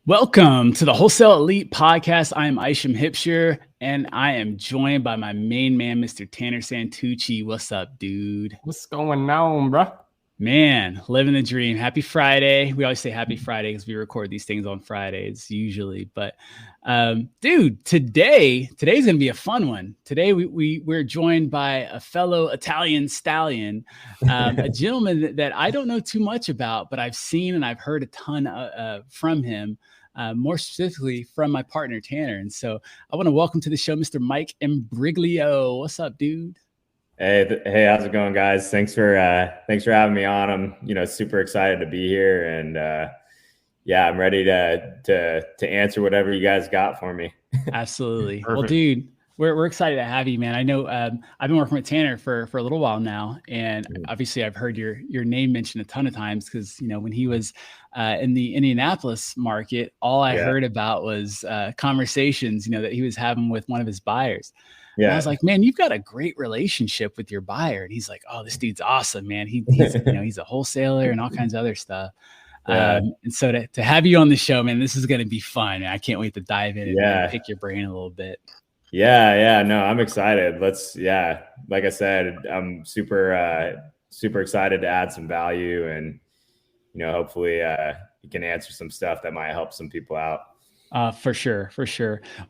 Welcome to the Wholesale Elite Podcast. I am Isham and I am joined by my main man, Mr. Tanner Santucci. What's up, dude? What's going on, bro? Man, living the dream. Happy Friday. We always say happy Friday because we record these things on Fridays usually. But dude, today's going to be a fun one. Today we're joined by a fellow Italian stallion, a gentleman that I don't know too much about, but I've seen and I've heard a ton from him. More specifically from my partner, Tanner. And so I want to welcome to the show, Mr. Mike Imbriglio. What's up, dude? Hey, how's it going, guys? Thanks for having me on. I'm, super excited to be here, and I'm ready to answer whatever you guys got for me. Absolutely. Well, dude, we're excited to have you, man. I know I've been working with Tanner for a little while now, and obviously I've heard your name mentioned a ton of times because when he was in the Indianapolis market, all I heard about was conversations that he was having with one of his buyers. Yeah. And I was like, man, you've got a great relationship with your buyer. And he's like, oh, this dude's awesome, man. He's he's a wholesaler and all kinds of other stuff. Yeah. And so to have you on the show, man, this is going to be fun. I can't wait to dive in and pick your brain a little bit. Yeah. No, I'm excited. Like I said, I'm super excited to add some value, and, hopefully you can answer some stuff that might help some people out. For sure.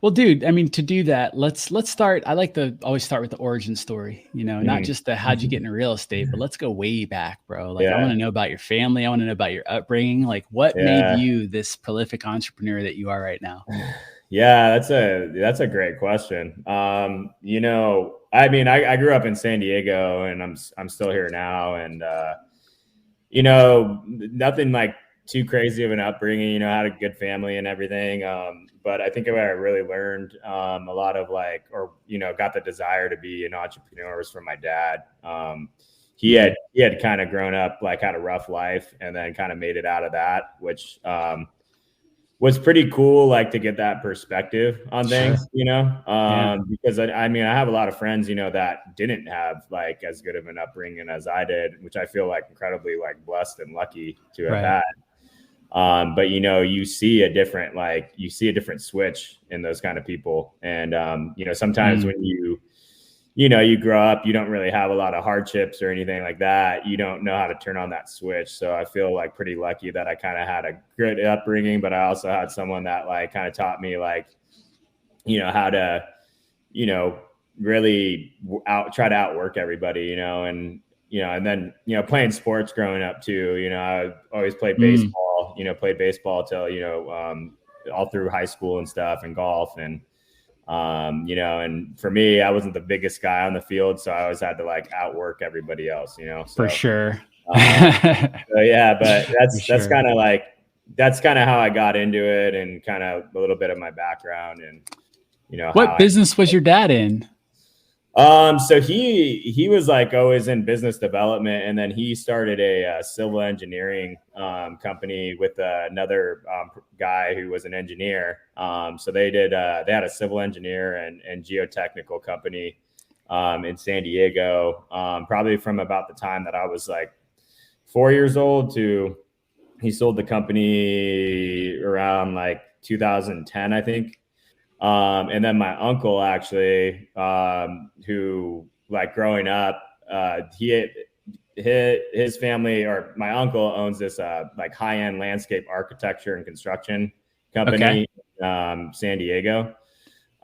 Well, dude, I mean, to do that, let's start. I like to always start with the origin story, not just the how'd you get into real estate, but let's go way back, bro. I want to know about your family. I want to know about your upbringing. Like, what made you this prolific entrepreneur that you are right now? Yeah, that's a great question. I grew up in San Diego, and I'm still here now, and nothing like too crazy of an upbringing, had a good family and everything. But I think what I really learned a lot of got the desire to be an entrepreneur was from my dad. He had kind of grown up, had a rough life, and then kind of made it out of that, which was pretty cool, to get that perspective on things, because I have a lot of friends, that didn't have as good of an upbringing as I did, which I feel incredibly blessed and lucky to have had. But you see a different switch in those kind of people. And, sometimes when you grow up, you don't really have a lot of hardships or anything like that. You don't know how to turn on that switch. So I feel pretty lucky that I kind of had a good upbringing, but I also had someone that kind of taught me how to, really try to outwork everybody, and then, playing sports growing up too, I always played baseball, played baseball till, all through high school and stuff, and golf. And, and for me, I wasn't the biggest guy on the field, so I always had to outwork everybody else, So, for sure. But that's kind of how I got into it, and kind of a little bit of my background, and, what business was your dad in? So he was always in business development, and then he started a civil engineering company with another guy who was an engineer. So they had a civil engineer and geotechnical company in San Diego, probably from about the time that I was 4 years old to he sold the company around 2010, I think. And then my uncle actually, who growing up, his family, or my uncle owns this high-end landscape architecture and construction company, San Diego.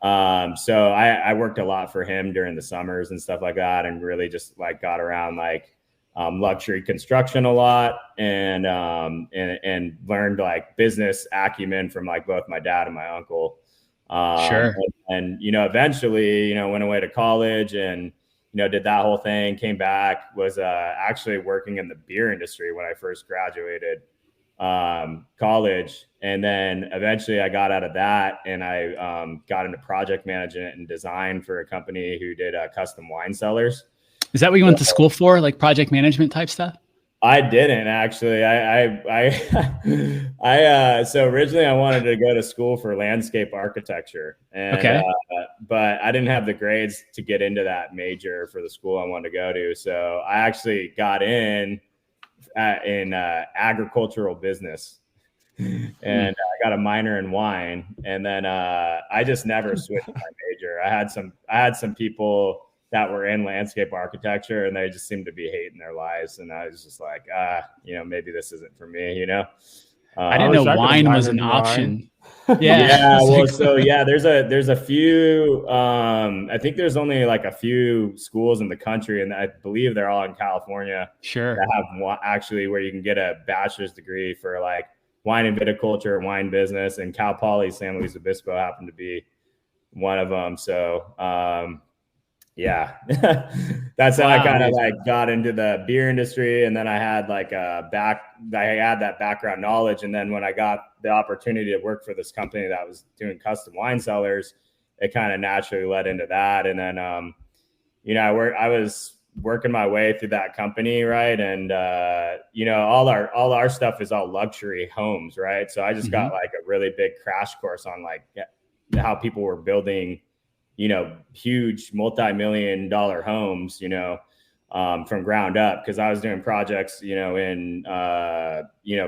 So I worked a lot for him during the summers and stuff like that, and really just got around luxury construction a lot, and learned business acumen from both my dad and my uncle. Sure. And eventually, went away to college, and, did that whole thing, came back, was actually working in the beer industry when I first graduated college. And then eventually I got out of that, and I got into project management and design for a company who did custom wine cellars. Is that what you went to school for, project management type stuff? I didn't actually. So originally I wanted to go to school for landscape architecture, and but I didn't have the grades to get into that major for the school I wanted to go to. So I actually got in agricultural business. and I got a minor in wine. And then I just never switched my major. I had some people that were in landscape architecture, and they just seemed to be hating their lives. And I was just like, maybe this isn't for me, I didn't know wine was an option. Yeah. Well, so yeah, there's a few, I think there's only like a few schools in the country, and I believe they're all in California. Sure. That have actually where you can get a bachelor's degree for like wine and viticulture, wine business, and Cal Poly San Luis Obispo happened to be one of them. So, yeah, that's how I kind of like got into the beer industry. And then I had like I had that background knowledge. And then when I got the opportunity to work for this company that was doing custom wine cellars, it kind of naturally led into that. And then, I was working my way through that company. Right. And, all our stuff is all luxury homes. Right. So I just got like a really big crash course on like how people were building, huge multi-million-dollar homes, from ground up. Cause I was doing projects, in,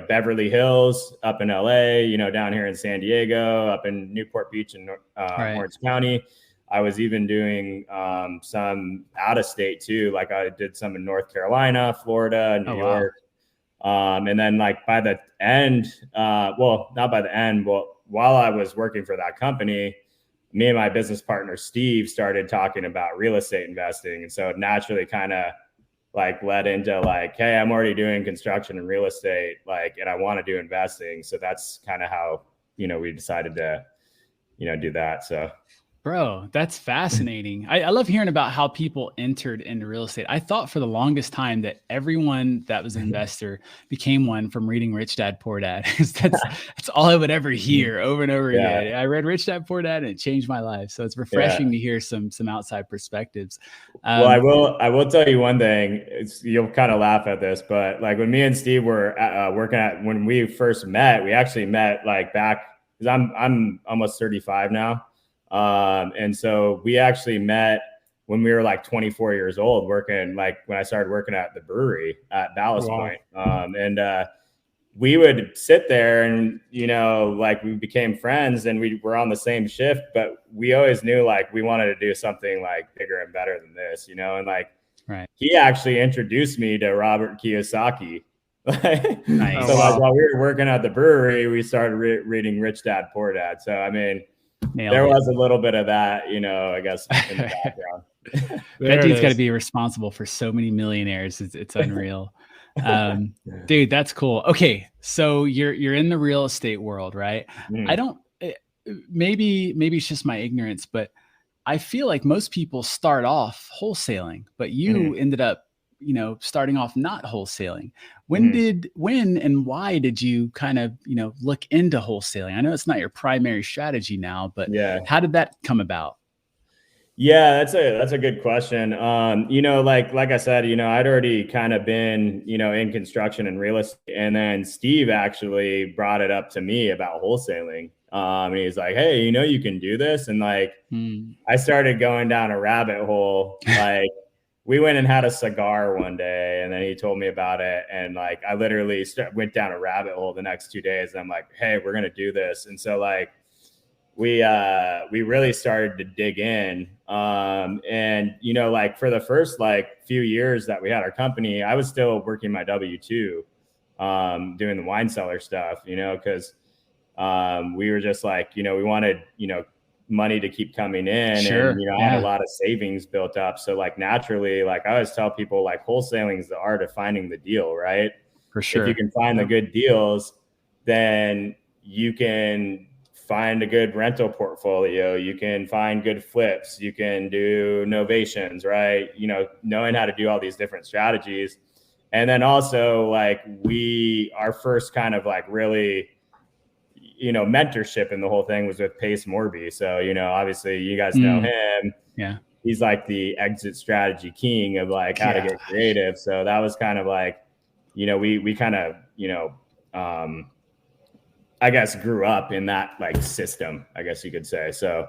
Beverly Hills, up in LA, down here in San Diego, up in Newport Beach and Orange County. I was even doing some out of state too. Like I did some in North Carolina, Florida, New York. Wow. And then like by the end, not by the end, while I was working for that company, me and my business partner, Steve, started talking about real estate investing. And so it naturally kind of like led into like, hey, I'm already doing construction and real estate, like, and I want to do investing. So that's kind of how, we decided to, do that. So. Bro, that's fascinating. I love hearing about how people entered into real estate. I thought for the longest time that everyone that was an investor became one from reading Rich Dad, Poor Dad. that's all I would ever hear over and over again. I read Rich Dad, Poor Dad, and it changed my life. So it's refreshing to hear some outside perspectives. Well, I will tell you one thing. You'll kind of laugh at this, but like when me and Steve were when we first met, we actually met like back because I'm almost 35 now. And so we actually met when we were like 24 years old, working like when I started working at the brewery at Ballast Point. And we would sit there and, like we became friends and we were on the same shift, but we always knew like we wanted to do something like bigger and better than this, and like he actually introduced me to Robert Kiyosaki. Nice. So like while we were working at the brewery, we started reading Rich Dad, Poor Dad. So, I mean, there was a little bit of that, I guess, in the background. That dude's got to be responsible for so many millionaires. It's unreal. Dude, that's cool. Okay. So you're in the real estate world, right? I don't, maybe it's just my ignorance, but I feel like most people start off wholesaling, but you ended up, starting off not wholesaling. When and why did you kind of, look into wholesaling? I know it's not your primary strategy now, but how did that come about? Yeah, that's a good question. Like I said, I'd already kind of been, in construction and real estate, and then Steve actually brought it up to me about wholesaling. And he's like, hey, you can do this. And like, I started going down a rabbit hole, like, we went and had a cigar one day and then he told me about it. And like, I literally went down a rabbit hole the next 2 days. And I'm like, hey, we're going to do this. And so like, we really started to dig in. And, like for the first like few years that we had our company, I was still working my W-2, doing the wine cellar stuff, cause, we were just like, we wanted, money to keep coming in. Sure. And, I had a lot of savings built up. So like naturally, like I always tell people like wholesaling is the art of finding the deal, right? For sure. If you can find the good deals, then you can find a good rental portfolio. You can find good flips. You can do novations, right? Knowing how to do all these different strategies. And then also like our first kind of like really, mentorship in the whole thing was with Pace Morby. So, obviously you guys know him. Yeah. He's like the exit strategy king of like how to get creative. So that was kind of like, we kind of, I guess grew up in that like system, I guess you could say. So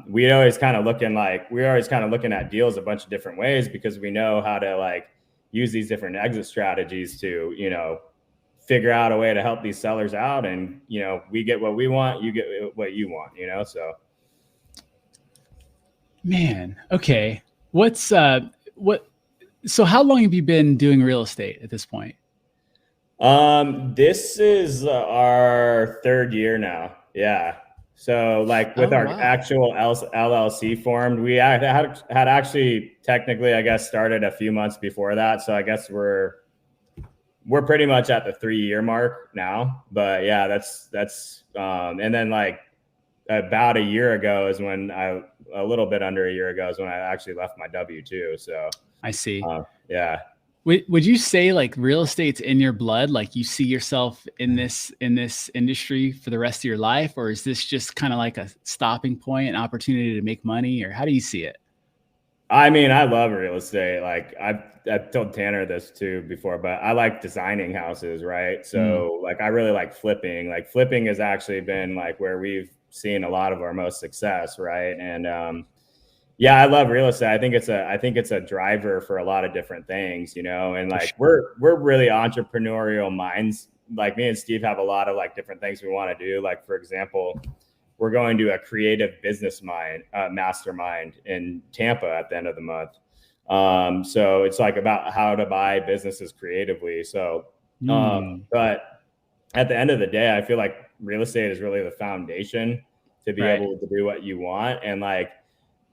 we were always kind of looking at deals a bunch of different ways because we know how to like use these different exit strategies to, figure out a way to help these sellers out, and, you know, we get what we want, you get what you want, you know? So. Man. Okay. So how long have you been doing real estate at this point? This is our third year now. Yeah. So like with our actual LLC formed, we had actually technically, I guess, started a few months before that. So I guess we're pretty much at the 3-year mark now. But yeah, that's and then like about a year ago is when a little bit under a year ago is when I actually left my W-2. So I see. Yeah. Would you say like real estate's in your blood? Like you see yourself in this industry for the rest of your life? Or is this just kind of like a stopping point, an opportunity to make money? Or how do you see it? I mean, I love real estate. Like I've told Tanner this too before, but I like designing houses, right? So like I really like flipping. Like flipping has actually been like where we've seen a lot of our most success, right? And yeah, I love real estate. I think it's a driver for a lot of different things, you know. And like we're really entrepreneurial minds. Like me and Steve have a lot of like different things we want to do. Like for example, we're going to a creative business mastermind in Tampa at the end of the month. So it's like about how to buy businesses creatively. So, but at the end of the day, I feel like real estate is really the foundation to be able to do what you want. And like,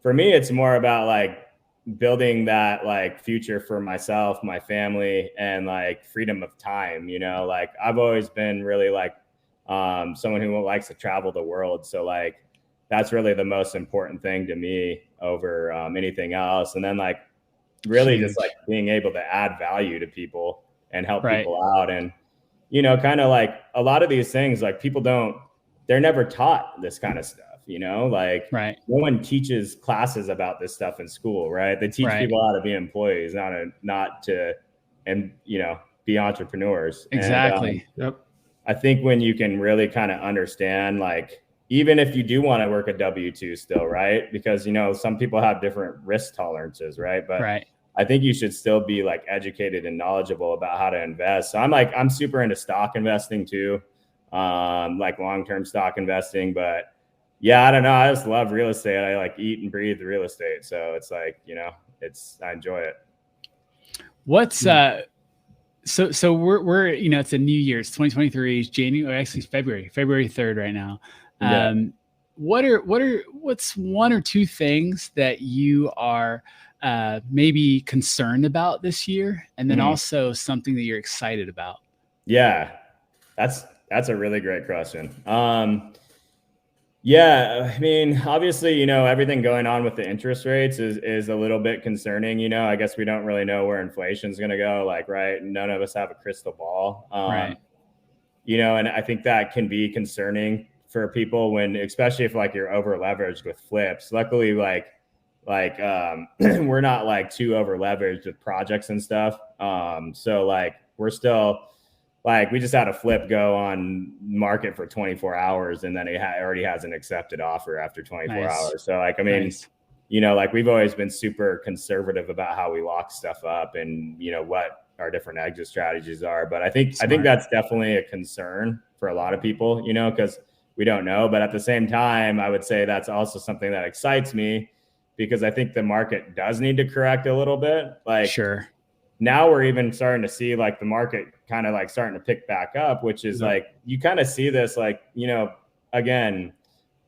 for me, it's more about like building that like future for myself, my family, and like freedom of time, you know. Like I've always been really like someone who likes to travel the world. So like, that's really the most important thing to me over anything else. And then like really just like being able to add value to people and help people out. And, you know, kind of like a lot of these things, like they're never taught this kind of stuff, you know, like no one teaches classes about this stuff in school, right? They teach people how to be employees, not to, and, you know, be entrepreneurs. Exactly. And, I think when you can really kind of understand, like, even if you do want to work a W-2 still, right? Because, you know, some people have different risk tolerances, right? But I think you should still be like educated and knowledgeable about how to invest. So I'm super into stock investing too, like long-term stock investing. But yeah, I don't know. I just love real estate. I like eat and breathe real estate. So it's like, you know, I enjoy it. What's So we're you know, it's a new year. It's 2023. It's January, actually February 3rd right now. What's one or two things that you are maybe concerned about this year, and then also something that you're excited about? Yeah, that's a really great question. Yeah, I mean, obviously, you know, everything going on with the interest rates is a little bit concerning. You know, I guess we don't really know where inflation is going to go. Like, right, none of us have a crystal ball. You know, and I think that can be concerning for people when, especially if like you're over leveraged with flips. Luckily, like we're not like too over leveraged with projects and stuff. So like we're still. Like we just had a flip go on market for 24 hours and then it already has an accepted offer after 24 hours. So like, I mean, you know, like we've always been super conservative about how we lock stuff up and, you know, what our different exit strategies are. But I think that's definitely a concern for a lot of people, you know, because we don't know. But at the same time, I would say that's also something that excites me because I think the market does need to correct a little bit. Like, now we're even starting to see like the market kind of like starting to pick back up, which is like, you kind of see this, like, you know, again,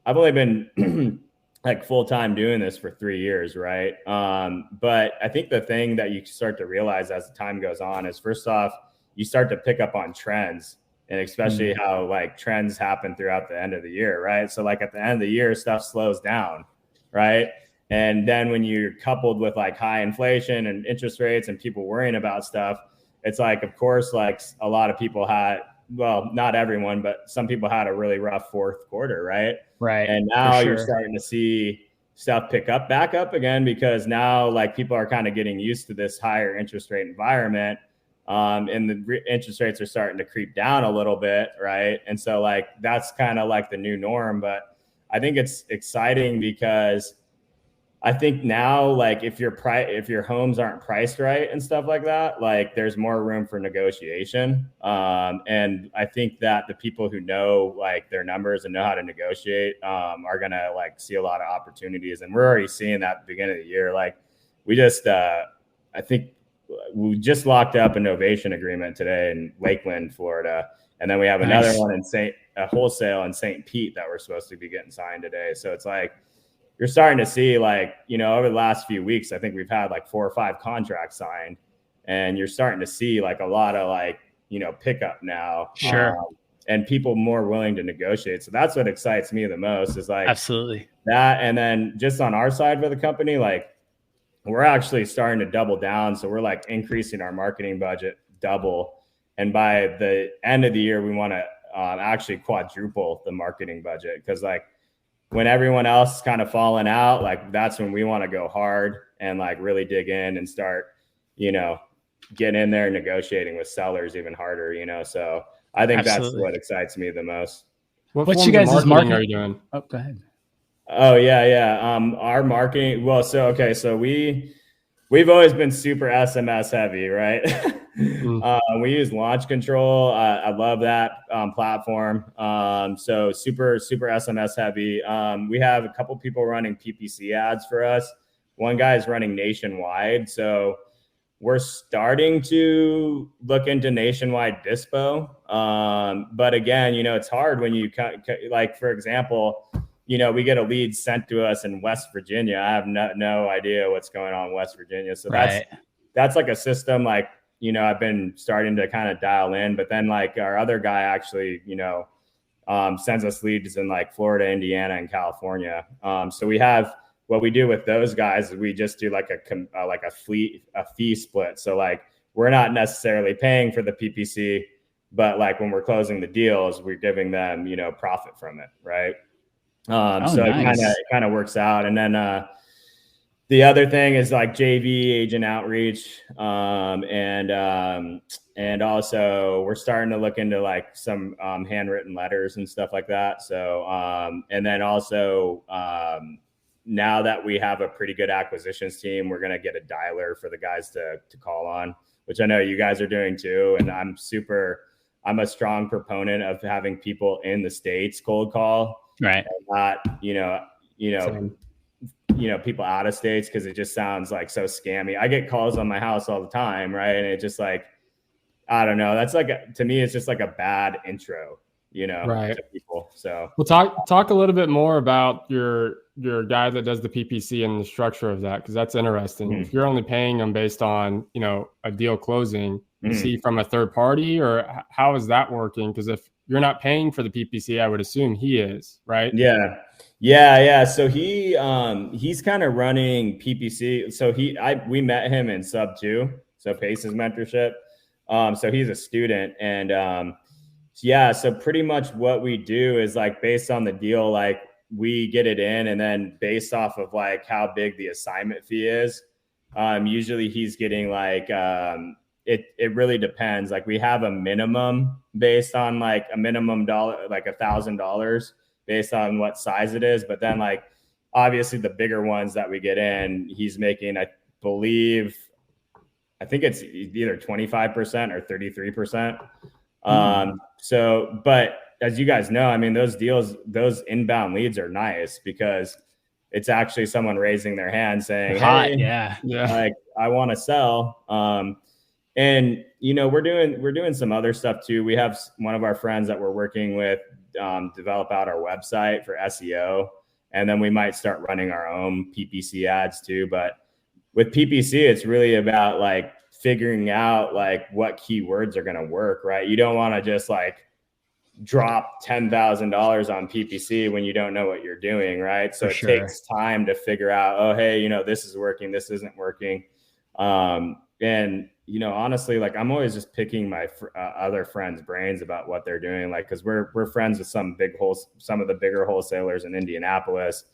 I've only been like full-time doing this for 3 years. Right. But I think the thing that you start to realize as the time goes on is first off, you start to pick up on trends and especially how like trends happen throughout the end of the year. Right. So like at the end of the year, stuff slows down. Right. And then when you're coupled with like high inflation and interest rates and people worrying about stuff, it's like, of course, like a lot of people had, well, not everyone, but some people had a really rough fourth quarter. Right. And now you're starting to see stuff pick up back up again, because now like people are kind of getting used to this higher interest rate environment. And the interest rates are starting to creep down a little bit. Right. And so like, that's kind of like the new norm. But I think it's exciting because I think now, like if your homes aren't priced right and stuff like that, like there's more room for negotiation. And I think that the people who know like their numbers and know how to negotiate are gonna like see a lot of opportunities. And we're already seeing that at the beginning of the year. Like we just, I think we just locked up a novation agreement today in Lakeland, Florida, and then we have another one in Wholesale in St. Pete that we're supposed to be getting signed today. So it's like, you're starting to see like, you know, over the last few weeks, I think we've had like 4 or 5 contracts signed, and you're starting to see like a lot of like, you know, pickup now. Sure. And people more willing to negotiate. So that's what excites me the most is like absolutely that. And then just on our side for the company, like we're actually starting to double down. So we're like increasing our marketing budget double. And by the end of the year, we want to actually quadruple the marketing budget. Cause like, when everyone else is kind of falling out, like that's when we want to go hard and like really dig in and start, you know, getting in there, negotiating with sellers even harder, you know? So I think that's what excites me the most. What you guys' marketing are you doing? Oh, go ahead. Oh yeah. Our marketing. Well, so we've always been super SMS heavy, right? We use Launch Control. I love that platform. So super SMS heavy. We have a couple people running PPC ads for us. One guy is running nationwide. So we're starting to look into nationwide dispo. But again, you know, it's hard when you like, for example, you know, we get a lead sent to us in West Virginia. I have no idea what's going on in West Virginia. So that's like a system, like, you know, I've been starting to kind of dial in, but then like our other guy actually, you know, sends us leads in like Florida, Indiana, and California. So we have, what we do with those guys is we just do like a fee split. So like, we're not necessarily paying for the PPC, but like when we're closing the deals, we're giving them, you know, profit from it. Right. So nice. It kind of works out. And then the other thing is like JV agent outreach. And also we're starting to look into like some handwritten letters and stuff like that. So and then also now that we have a pretty good acquisitions team, we're going to get a dialer for the guys to call on, which I know you guys are doing too. And I'm a strong proponent of having people in the States cold call. Right. Not, you know, people out of states, because it just sounds like so scammy. I get calls on my house all the time, right? And it just like, I don't know. That's like to me, it's just like a bad intro, you know, to people. So we'll talk a little bit more about your guy that does the PPC and the structure of that, because that's interesting. If you're only paying them based on, you know, a deal closing, is he from a third party, or how is that working? Because if you're not paying for the PPC, I would assume he is, right? Yeah. So he's kind of running PPC. So we met him in sub 2, so Pace's mentorship. So he's a student, and so pretty much what we do is like based on the deal, like we get it in, and then based off of like how big the assignment fee is, usually he's getting like it really depends. Like we have a minimum based on like a minimum dollar, like $1,000 based on what size it is. But then like, obviously the bigger ones that we get in, he's making, I think it's either 25% or 33%. So, but as you guys know, I mean, those deals, those inbound leads are nice because it's actually someone raising their hand saying, hey, like I want to sell. And you know, we're doing some other stuff too. We have one of our friends that we're working with develop out our website for SEO, and then we might start running our own PPC ads too. But with PPC, it's really about like figuring out like what keywords are going to work, right? You don't want to just like drop $10,000 on PPC when you don't know what you're doing, right? So it takes time to figure out, oh, hey, you know, this is working, this isn't working. And you know, honestly, like I'm always just picking my other friends' brains about what they're doing, like because we're friends with some of the bigger wholesalers in Indianapolis,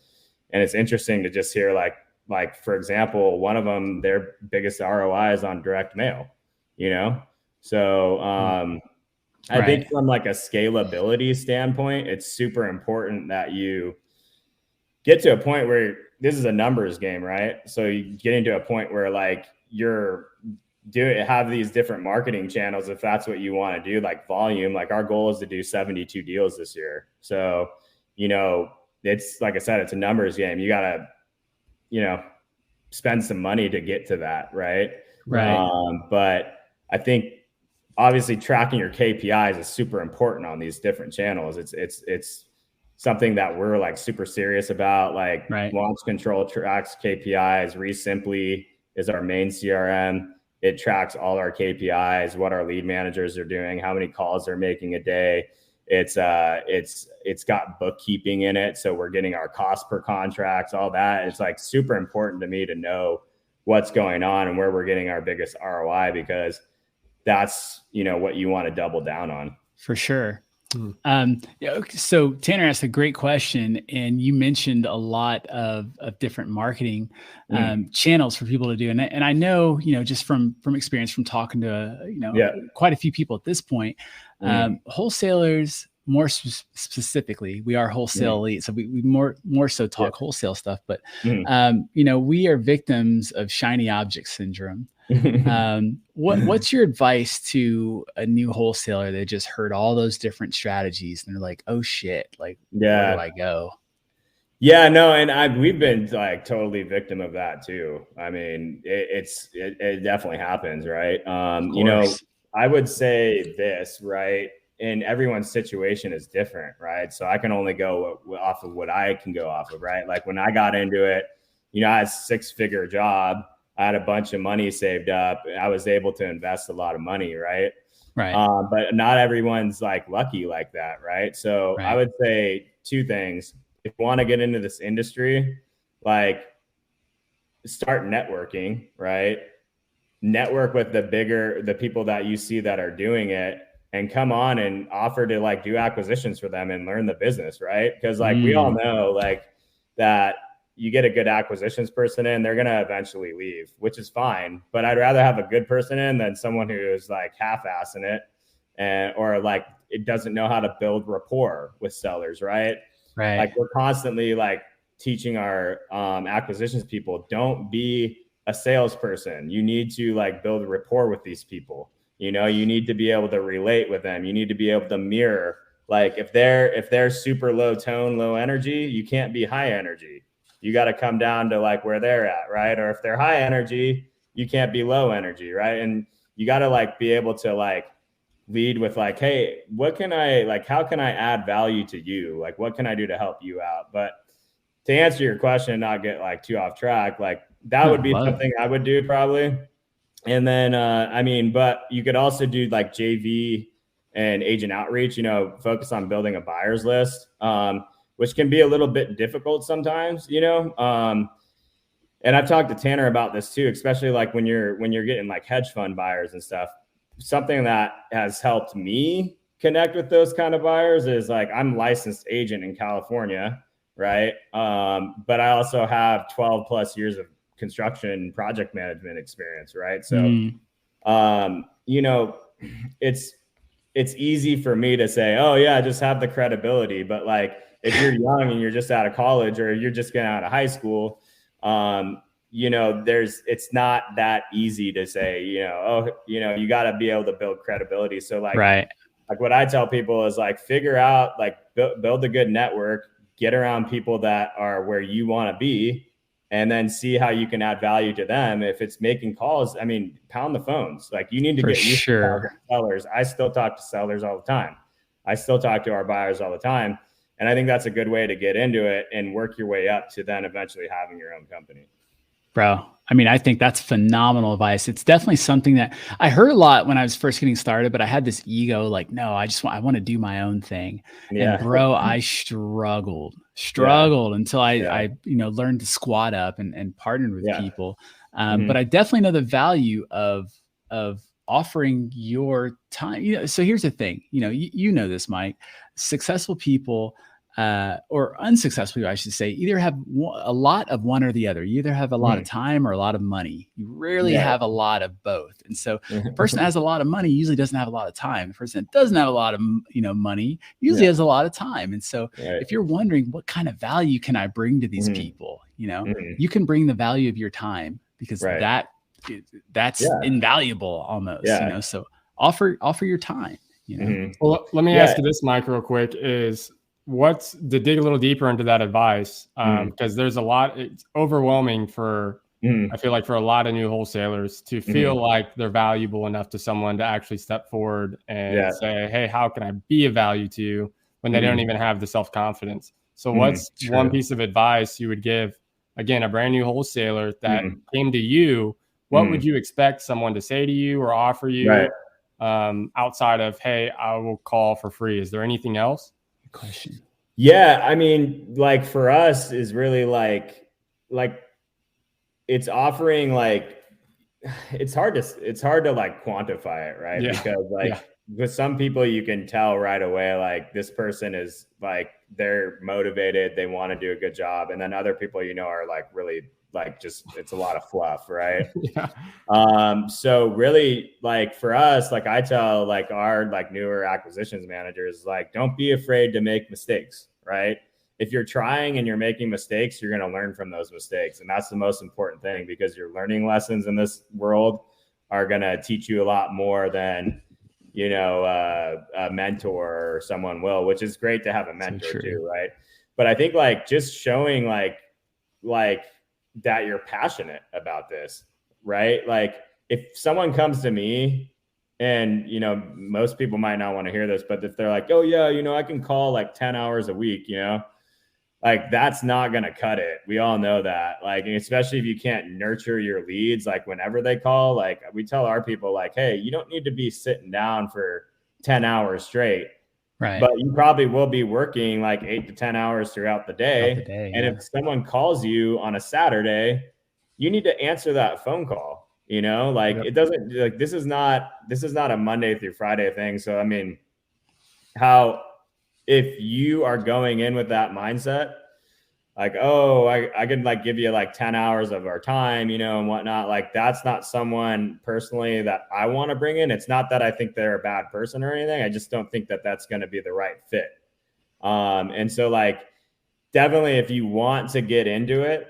and it's interesting to just hear like for example, one of them, their biggest ROI is on direct mail, you know. So I think from like a scalability standpoint, it's super important that you get to a point where this is a numbers game, right? So you get into a point where like have these different marketing channels if that's what you want to do, like volume. Like our goal is to do 72 deals this year. So, it's like I said, it's a numbers game. You gotta, spend some money to get to that, right? But I think obviously tracking your KPIs is super important on these different channels. It's something that we're like super serious about. Like Launch Control tracks KPIs. Resimply is our main CRM. It tracks all our KPIs, what our lead managers are doing, how many calls they're making a day. It's got bookkeeping in it. So we're getting our cost per contracts, all that. It's like super important to me to know what's going on and where we're getting our biggest ROI, because that's, what you want to double down on. For sure. So Tanner asked a great question, and you mentioned a lot of different marketing channels for people to do. And I know, just from experience, from talking to, quite a few people at this point, wholesalers, more specifically, we are wholesale elite. So we more so talk wholesale stuff, but, we are victims of shiny object syndrome. What's your advice to a new wholesaler that just heard all those different strategies and they're like, oh shit, like, where do I go? Yeah, no. And we've been like totally victim of that too. I mean, it definitely happens. Right. I would say this, right. And everyone's situation is different. Right. So I can only go off of what I can go off of. Right. Like when I got into it, I had a 6-figure job. I had a bunch of money saved up. I was able to invest a lot of money. Right. But not everyone's like lucky like that. Right. So I would say 2 things. If you want to get into this industry, like start networking, right? Network with the people that you see that are doing it, and come on and offer to like do acquisitions for them and learn the business. Right. Cause like we all know like that you get a good acquisitions person in, they're going to eventually leave, which is fine. But I'd rather have a good person in than someone who is like half-assing it or like it doesn't know how to build rapport with sellers. Right. Like we're constantly like teaching our acquisitions people, don't be a salesperson. You need to like build rapport with these people. You need to be able to relate with them. You need to be able to mirror. Like if they're super low tone, low energy, you can't be high energy. You got to come down to like where they're at. Right. Or if they're high energy, you can't be low energy. Right. And you got to like be able to like lead with like, hey, how can I add value to you? Like, what can I do to help you out? But to answer your question and not get like too off track, like that would be something I would do probably. And then, but you could also do like JV and agent outreach, focus on building a buyer's list, which can be a little bit difficult sometimes, and I've talked to Tanner about this too, especially like when you're getting like hedge fund buyers and stuff. Something that has helped me connect with those kind of buyers is like, I'm a licensed agent in California. Right. But I also have 12 plus years of construction project management experience. Right. So, it's easy for me to say, oh yeah, just have the credibility. But like, if you're young and you're just out of college or you're just getting out of high school, it's not that easy to say, you got to be able to build credibility. So like what I tell people is like, figure out, like build a good network, get around people that are where you want to be, and then see how you can add value to them. If it's making calls, pound the phones. Like you need to get used to talking to sellers. I still talk to sellers all the time. I still talk to our buyers all the time. And I think that's a good way to get into it and work your way up to then eventually having your own company. Bro, I think that's phenomenal advice. It's definitely something that I heard a lot when I was first getting started, but I had this ego, like, no, I want to do my own thing. Yeah. And bro, I struggled until I learned to squat up and partnered with people. But I definitely know the value of offering your time. So here's the thing, you know this, Mike. Successful people or unsuccessfully, I should say, either have a lot of one or the other. You either have a lot of time or a lot of money. You rarely have a lot of both. And so the person that has a lot of money usually doesn't have a lot of time. The person that doesn't have a lot of, money usually has a lot of time. And so if you're wondering what kind of value can I bring to these people, you can bring the value of your time, because that's invaluable almost, so offer your time, Well, let me ask you this, Mike, real quick, is what's to dig a little deeper into that advice, because there's a lot, it's overwhelming for I feel like for a lot of new wholesalers to feel like they're valuable enough to someone to actually step forward and say, hey, how can I be of value to you, when they don't even have the self-confidence. So what's one piece of advice you would give, again, a brand new wholesaler that came to you? What would you expect someone to say to you or offer you outside of, hey, I will call for free? Is there anything else? Good question. Yeah. I mean, like for us is really like it's offering, like, it's hard to like quantify it. Right. Because with some people you can tell right away, like this person is like, they're motivated, they want to do a good job. And then other people, are like really like, just, it's a lot of fluff. Right. So really, like for us, like I tell like our like newer acquisitions managers, like, don't be afraid to make mistakes. Right. If you're trying and you're making mistakes, you're going to learn from those mistakes. And that's the most important thing, because your learning lessons in this world are going to teach you a lot more than, a mentor or someone will, which is great to have a mentor too. Right. But I think like just showing like that you're passionate about this, right? Like if someone comes to me and, most people might not want to hear this, but if they're like, oh yeah, I can call like 10 hours a week, like that's not going to cut it. We all know that. Like, especially if you can't nurture your leads, like whenever they call, like we tell our people like, hey, you don't need to be sitting down for 10 hours straight. Right. But you probably will be working like 8 to 10 hours throughout the day. And if someone calls you on a Saturday, you need to answer that phone call, it doesn't, like, this is not a Monday through Friday thing. So, I mean, if you are going in with that mindset, like, oh, I can like give you like 10 hours of our time, and whatnot. Like, that's not someone personally that I want to bring in. It's not that I think they're a bad person or anything. I just don't think that that's going to be the right fit. And so like, definitely if you want to get into it,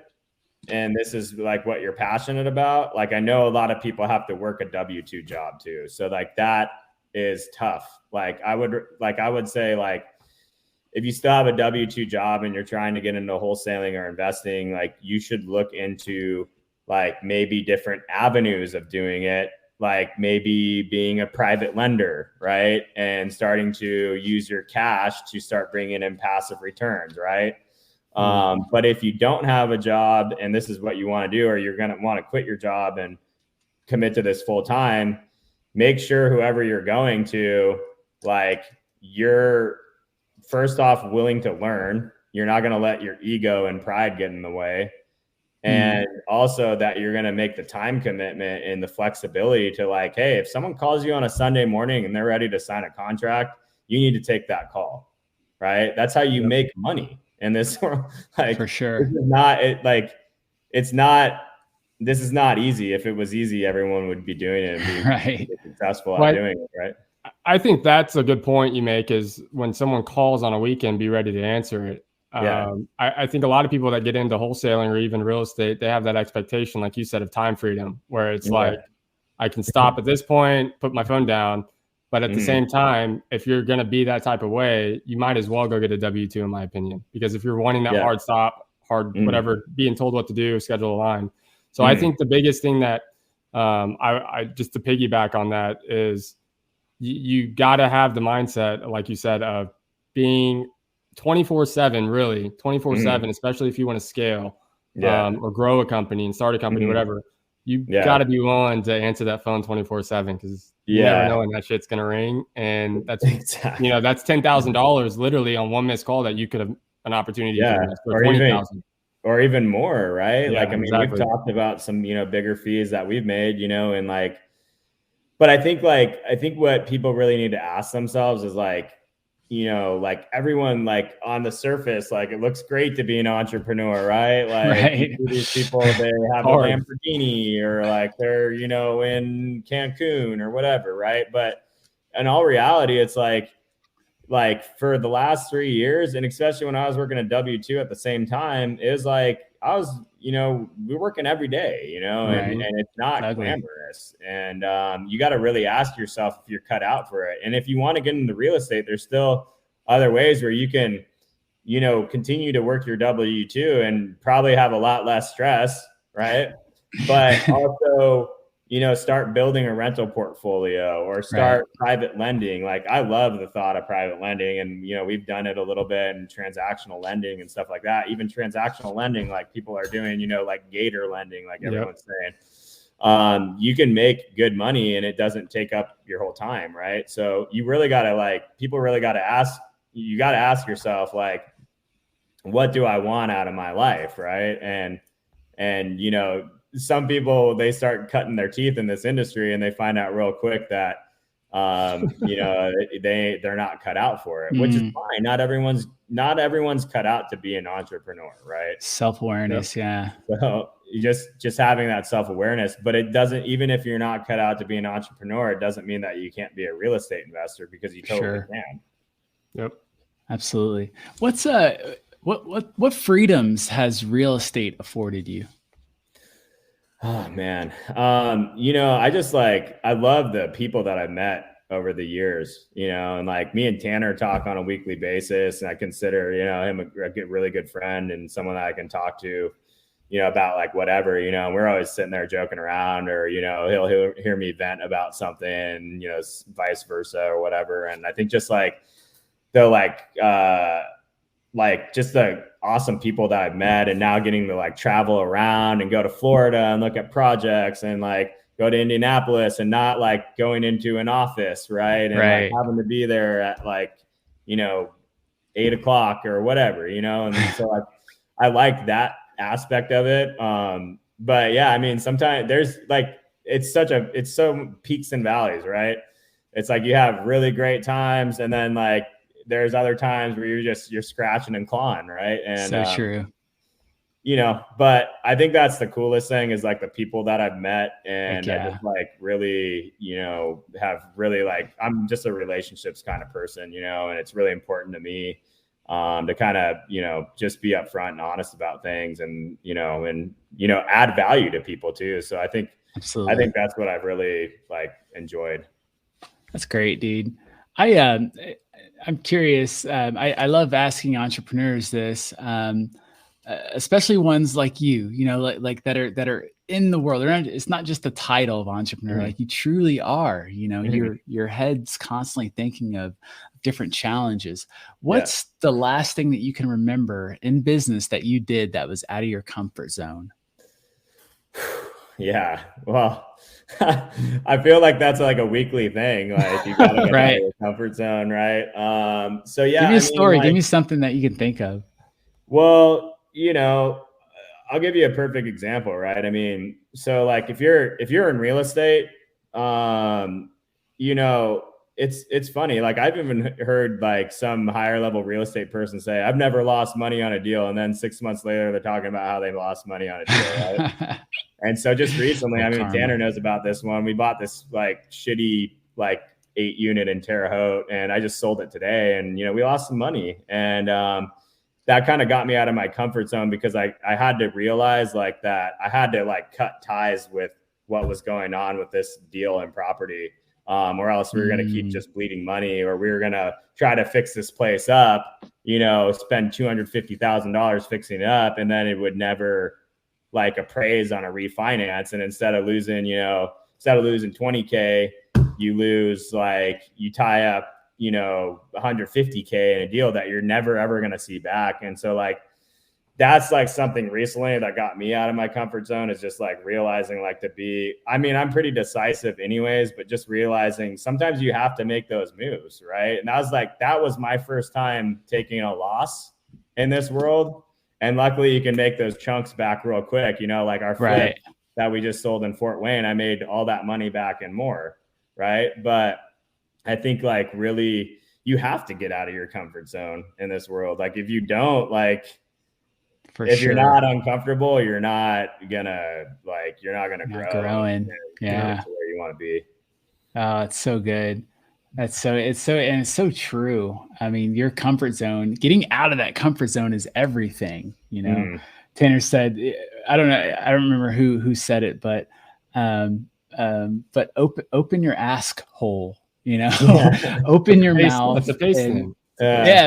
and this is like what you're passionate about, like, I know a lot of people have to work a W-2 job too. So like, that is tough. Like I would say, like, if you still have a W-2 job and you're trying to get into wholesaling or investing, like you should look into like maybe different avenues of doing it, like maybe being a private lender, right? And starting to use your cash to start bringing in passive returns, right? But if you don't have a job and this is what you want to do, or you're going to want to quit your job and commit to this full time, make sure whoever you're going to, like, you're first off willing to learn. You're not going to let your ego and pride get in the way. And also that you're going to make the time commitment and the flexibility to like, hey, if someone calls you on a Sunday morning and they're ready to sign a contract, you need to take that call, right? That's how you make money in this world. Like, for sure. This is not easy. If it was easy, everyone would be doing it and be successful at doing it, right? I think that's a good point you make, is when someone calls on a weekend, be ready to answer it. I think a lot of people that get into wholesaling or even real estate, they have that expectation, like you said, of time freedom, where it's like, I can stop at this point, put my phone down. But at the same time, if you're going to be that type of way, you might as well go get a W-2, in my opinion, because if you're wanting that hard stop, whatever, being told what to do, schedule a line. So I think the biggest thing that I just to piggyback on that is, you got to have the mindset, like you said, of being 24/7, really 24/7, especially if you want to scale or grow a company and start a company, whatever. You got to be willing to answer that phone 24/7, because you never know when that shit's going to ring. And that's, that's $10,000 literally on one missed call that you could have an opportunity to invest for 20,000. Or even more, right? Like, I mean, we've talked about some, bigger fees that we've made, and like, but I think what people really need to ask themselves is like, you know, like everyone, like on the surface, like it looks great to be an entrepreneur, right? Like these people, they have a Lamborghini, or like they're, you know, in Cancun or whatever, right? But in all reality, it's like for the last 3 years, and especially when I was working at W-2 at the same time, it was like I was, you know, we're working every day, you know, and it's not glamorous. And you got to really ask yourself if you're cut out for it. And if you want to get into real estate, there's still other ways where you can, you know, continue to work your W-2 and probably have a lot less stress, right? But also, you know, start building a rental portfolio or start private lending. Like I love the thought of private lending, and, you know, we've done it a little bit in transactional lending and stuff like that. Even transactional lending, like people are doing, you know, like gator lending, like everyone's saying. You can make good money and it doesn't take up your whole time, right? So you really got to, like, people really got to ask, you got to ask yourself, like, what do I want out of my life, right? And you know, some people, they start cutting their teeth in this industry and they find out real quick that, you know, they're not cut out for it, which is fine. Not everyone's cut out to be an entrepreneur, right? Self-awareness. Yeah. So you just having that self-awareness, but it doesn't, even if you're not cut out to be an entrepreneur, it doesn't mean that you can't be a real estate investor, because you totally can. Yep. Absolutely. What's what freedoms has real estate afforded you? Oh man. You know, I love the people that I've met over the years, you know, and like me and Tanner talk on a weekly basis, and I consider, you know, him a really good friend and someone that I can talk to, you know, about like whatever, you know. We're always sitting there joking around, or, you know, he'll hear me vent about something, you know, vice versa or whatever. And I think just like just the awesome people that I've met, and now getting to like travel around and go to Florida and look at projects, and like go to Indianapolis and not like going into an office, right? And like having to be there at like, you know, 8 o'clock or whatever, you know? And so I like that aspect of it. But yeah, I mean, sometimes there's like, it's so peaks and valleys, right? It's like you have really great times, and then like there's other times where you're scratching and clawing, right? And so true. You know, but I think that's the coolest thing, is like the people that I've met, and I just like really, you know, have really like, I'm just a relationships kind of person, you know, and it's really important to me to kind of, you know, just be upfront and honest about things, and, you know, add value to people too. So I think that's what I've really like enjoyed. That's great, dude. I'm curious. I love asking entrepreneurs this, especially ones like you know, like that are in the world. It's not just the title of entrepreneur. Like you truly are, you know, your head's constantly thinking of different challenges. What's the last thing that you can remember in business that you did that was out of your comfort zone? Yeah. Well, I feel like that's like a weekly thing. Like you gotta get out of your comfort zone, right? So yeah. Give me a story. Give me something that you can think of. Well, you know, I'll give you a perfect example, right? I mean, so like if you're in real estate, you know, it's funny. Like I've even heard like some higher level real estate person say, I've never lost money on a deal. And then 6 months later, they're talking about how they lost money on a deal, right? And so just recently, I mean, Tanner knows about this one. We bought this like shitty, like 8 unit in Terre Haute, and I just sold it today, and, you know, we lost some money. And that kind of got me out of my comfort zone, because I had to realize like that I had to like cut ties with what was going on with this deal and property, or else we were going to keep just bleeding money, or we were going to try to fix this place up, you know, spend $250,000 fixing it up, and then it would never like appraise on a refinance. And instead of losing 20K, you lose, like, you tie up, you know, 150K in a deal that you're never, ever going to see back. And so like, that's like something recently that got me out of my comfort zone, is just like realizing like I'm pretty decisive anyways, but just realizing sometimes you have to make those moves. Right. And that was my first time taking a loss in this world. And luckily you can make those chunks back real quick, you know, like our flip that we just sold in Fort Wayne, I made all that money back and more. Right. But I think like really, you have to get out of your comfort zone in this world. Like if you don't, like, you're not uncomfortable, you're not gonna grow growing. Yeah. To where you want to be. Oh, it's so good. It's so true. I mean, your comfort zone, getting out of that comfort zone is everything, you know. Tanner said, I don't know, I don't remember who said it, but open your ask hole, you know, open your mouth. That's a pace thing.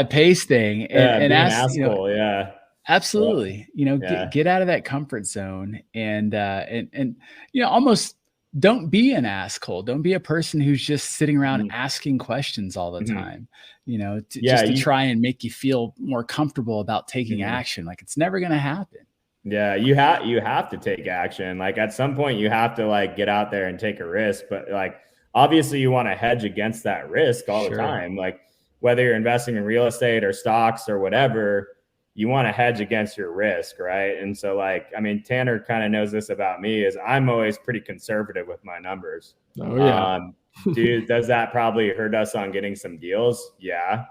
Pace thing. And ask, you know, yeah. Absolutely. You know, get out of that comfort zone and you know, almost don't be an asshole. Don't be a person who's just sitting around asking questions all the time, you know, just to try and make you feel more comfortable about taking action. Like it's never going to happen. Yeah. You have to take action. Like at some point you have to like get out there and take a risk, but like, obviously you want to hedge against that risk all the time. Like whether you're investing in real estate or stocks or whatever, you want to hedge against your risk, right? And so like, I mean, Tanner kind of knows this about me is I'm always pretty conservative with my numbers. Oh yeah. Dude, does that probably hurt us on getting some deals? Yeah.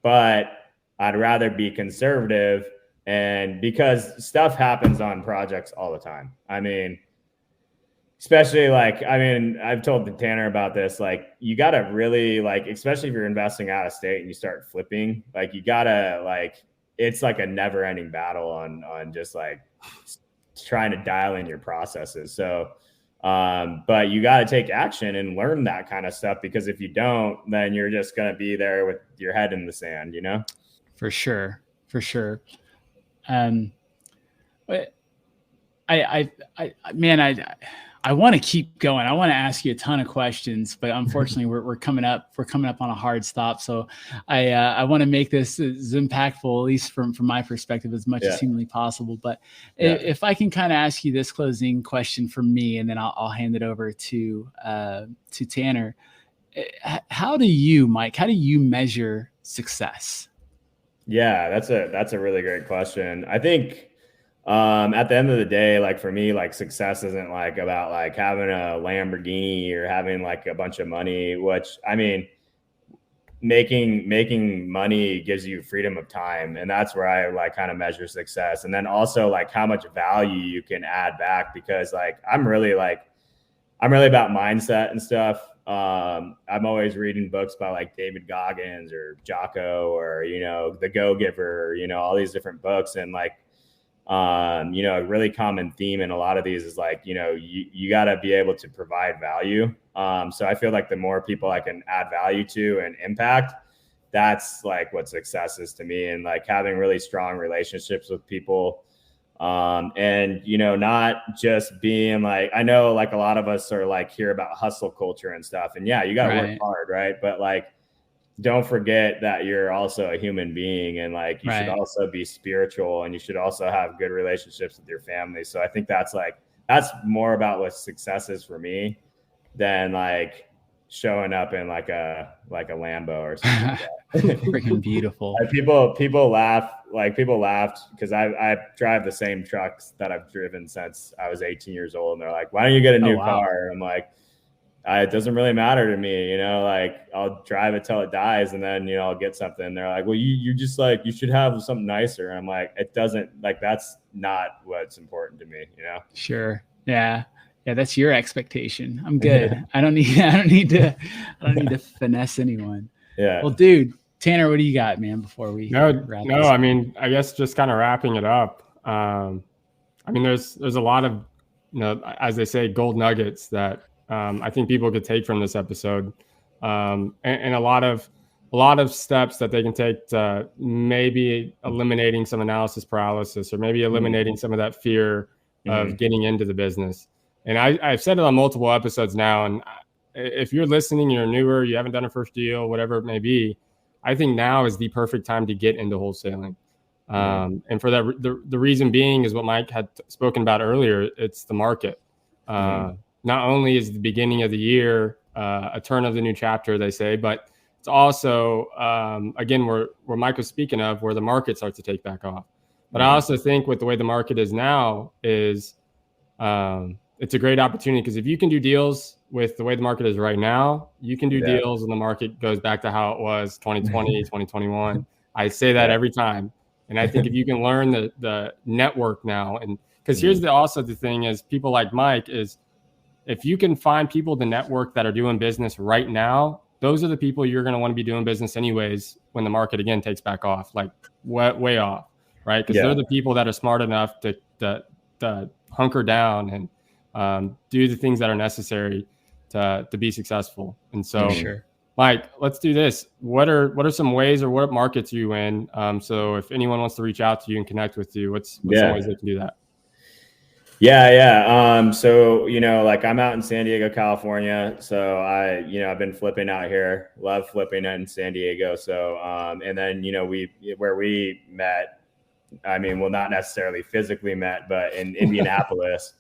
But I'd rather be conservative, and because stuff happens on projects all the time. I mean, especially like, I mean, I've told Tanner about this, like you got to really like, especially if you're investing out of state and you start flipping, like you got to like, it's like a never ending battle on just like trying to dial in your processes. So, but you got to take action and learn that kind of stuff, because if you don't, then you're just going to be there with your head in the sand, you know? For sure. But I want to keep going. I want to ask you a ton of questions, but unfortunately we're coming up on a hard stop. So I want to make this as impactful, at least from my perspective, as much as humanly possible. But if I can kind of ask you this closing question from me, and then I'll hand it over to Tanner. How do you, Mike, measure success? Yeah, that's a really great question. I think, at the end of the day, like for me, like success isn't like about like having a Lamborghini or having like a bunch of money, which I mean, making money gives you freedom of time. And that's where I like kind of measure success. And then also like how much value you can add back, because like, I'm really about mindset and stuff. I'm always reading books by like David Goggins or Jocko or, you know, The Go-Giver, you know, all these different books. And like, you know, a really common theme in a lot of these is like, you know, you got to be able to provide value. So I feel like the more people I can add value to and impact, that's like what success is to me. And like having really strong relationships with people, and, you know, not just being like, I know like a lot of us are like hear about hustle culture and stuff, and yeah, you got to work hard. Right. But like, don't forget that you're also a human being, and like you should also be spiritual, and you should also have good relationships with your family. So I think that's more about what success is for me than like showing up in like a Lambo or something like that. Freaking beautiful. Like people laughed because I drive the same trucks that I've driven since I was 18 years old, and they're like, why don't you get a new car? And I'm like, it doesn't really matter to me, you know, like I'll drive it till it dies, and then, you know, I'll get something. They're like, well, you just like, you should have something nicer. And I'm like, it doesn't, like, that's not what's important to me, you know? Sure. Yeah. That's your expectation. I'm good. I don't need to finesse anyone. Yeah. Well, dude, Tanner, what do you got, man, before we wrap this up? I mean, I guess just kind of wrapping it up. I mean, there's a lot of, you know, as they say, gold nuggets that, I think people could take from this episode, and a lot of steps that they can take to maybe eliminating some analysis paralysis, or maybe eliminating some of that fear of getting into the business. And I've said it on multiple episodes now. And if you're listening, you're newer, you haven't done a first deal, whatever it may be, I think now is the perfect time to get into wholesaling. And for that, the reason being is what Mike had spoken about earlier. It's the market. Not only is the beginning of the year a turn of the new chapter, they say, but it's also, again, where Mike was speaking of, where the market starts to take back off. But I also think with the way the market is now is it's a great opportunity, because if you can do deals with the way the market is right now, you can do deals and the market goes back to how it was 2020, 2021. I say that every time. And I think if you can learn the network now, and because here's also the thing is people like Mike is, if you can find people to network that are doing business right now, those are the people you're going to want to be doing business anyways when the market again takes back off, like way off, right? Because they're the people that are smart enough to hunker down and do the things that are necessary to be successful. And so, Mike, let's do this. What are some ways, or what markets are you in? So if anyone wants to reach out to you and connect with you, what's some ways they can do that? So, like I'm out in San Diego, California. So I've been flipping out here, love flipping in San Diego. So, and then, where we met, not necessarily physically met, but in Indianapolis.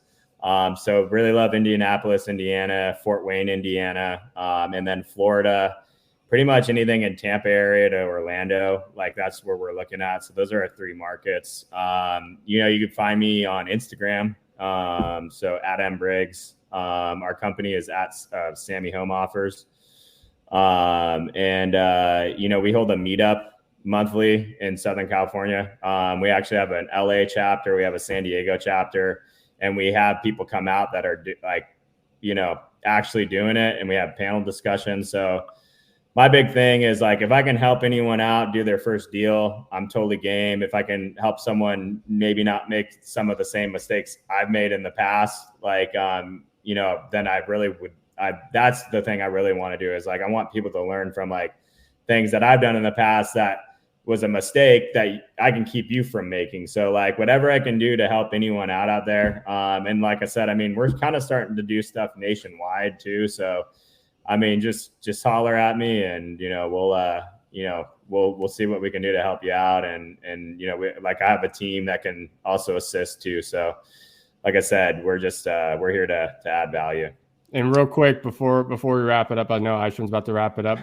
So really love Indianapolis, Indiana, Fort Wayne, Indiana, and then Florida, pretty much anything in Tampa area to Orlando. Like that's where we're looking at. So those are our 3 markets. You can find me on Instagram. So at Briggs, our company is at SAMI Home Offers. We hold a meetup monthly in Southern California. We actually have an LA chapter. We have a San Diego chapter, and we have people come out that are actually doing it. And we have panel discussions. So my big thing is like, if I can help anyone out do their first deal, I'm totally game. If I can help someone maybe not make some of the same mistakes I've made in the past, then I really would. That's the thing I really want to do is like, I want people to learn from like things that I've done in the past that was a mistake that I can keep you from making. So like whatever I can do to help anyone out there. And like I said, we're kind of starting to do stuff nationwide too. So just holler at me and, we'll see what we can do to help you out. And I have a team that can also assist too. So like I said, we're here to add value. And real quick, before we wrap it up, I know Isham's about to wrap it up.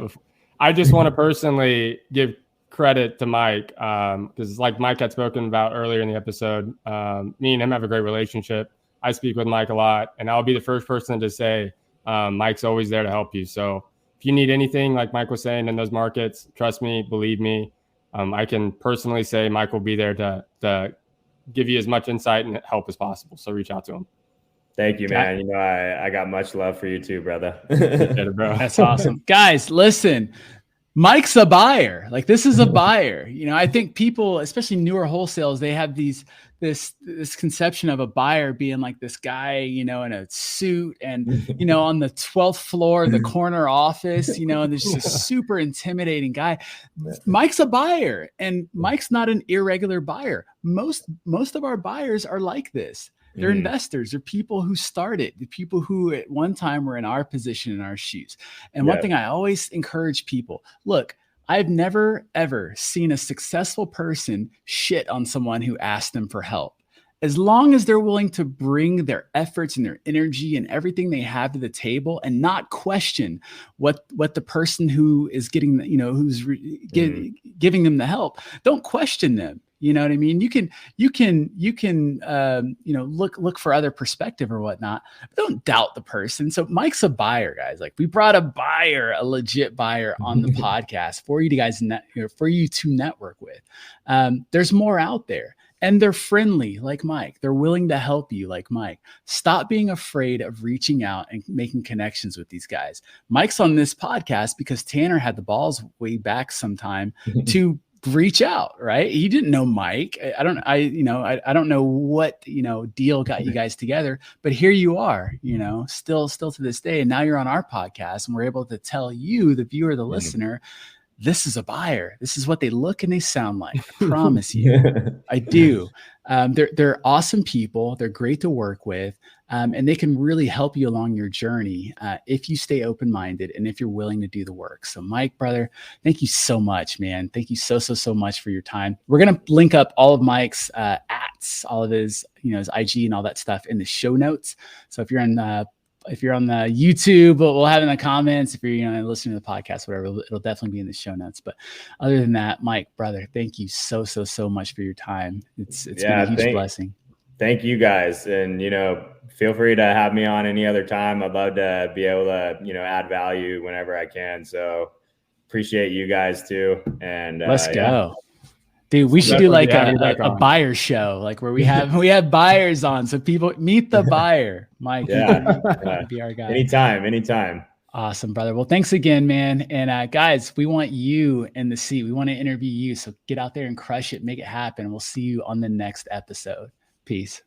I just want to personally give credit to Mike, because like Mike had spoken about earlier in the episode, me and him have a great relationship. I speak with Mike a lot, and I'll be the first person to say, Mike's always there to help you. So if you need anything, like Mike was saying, in those markets, trust me, believe me, I can personally say Mike will be there to give you as much insight and help as possible. So reach out to him. Thank you, man. I got much love for you too, brother. That's awesome. Guys, listen, Mike's a buyer. Like this is a buyer. I think people, especially newer wholesales, they have this conception of a buyer being like this guy, in a suit and, on the 12th floor of the corner office, and there's just a super intimidating guy. Mike's a buyer, and Mike's not an irregular buyer. Most of our buyers are like this. They're investors. They're people who started, the people who at one time were in our position, in our shoes. And one thing I always encourage people, look, I've never, ever seen a successful person shit on someone who asked them for help. As long as they're willing to bring their efforts and their energy and everything they have to the table and not question what the person who is getting, who's giving them the help, don't question them. You know what I mean? You can look for other perspective or whatnot, but don't doubt the person. So Mike's a buyer, guys. Like we brought a legit buyer on the podcast for you guys, for you to network with. There's more out there, and they're friendly like Mike. They're willing to help you like Mike. Stop being afraid of reaching out and making connections with these guys. Mike's on this podcast because Tanner had the balls way back sometime to reach out, right? He didn't know Mike. I don't know what, deal got you guys together, but here you are, still to this day. And now you're on our podcast and we're able to tell you, the viewer, the listener, this is a buyer. This is what they look and they sound like. I promise you. I do. They're awesome people. They're great to work with. And they can really help you along your journey if you stay open-minded and if you're willing to do the work. So Mike, brother, thank you so much, man. Thank you so much for your time. We're going to link up all of Mike's ats, all of his, his IG and all that stuff in the show notes. So if you're on the YouTube, we'll have it in the comments. If you're listening to the podcast, whatever, it'll definitely be in the show notes. But other than that, Mike, brother, thank you so much for your time. It's been a huge blessing. Thank you guys. And, feel free to have me on any other time. I'd love to be able to, add value whenever I can. So appreciate you guys too. And let's go. Dude, we should do like a buyer show, like where we have buyers on. So people meet the buyer. Mike, be our guy. Anytime. Awesome, brother. Well, thanks again, man. And guys, we want you in the seat. We want to interview you. So get out there and crush it, make it happen. We'll see you on the next episode. Peace.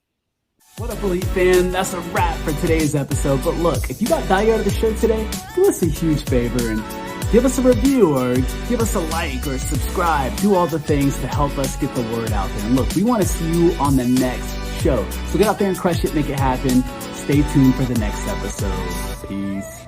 What up, Elite fan? That's a wrap for today's episode. But look, if you got value out of the show today, do us a huge favor and give us a review or give us a like or subscribe. Do all the things to help us get the word out there. And look, we want to see you on the next show. So get out there and crush it, make it happen. Stay tuned for the next episode. Peace.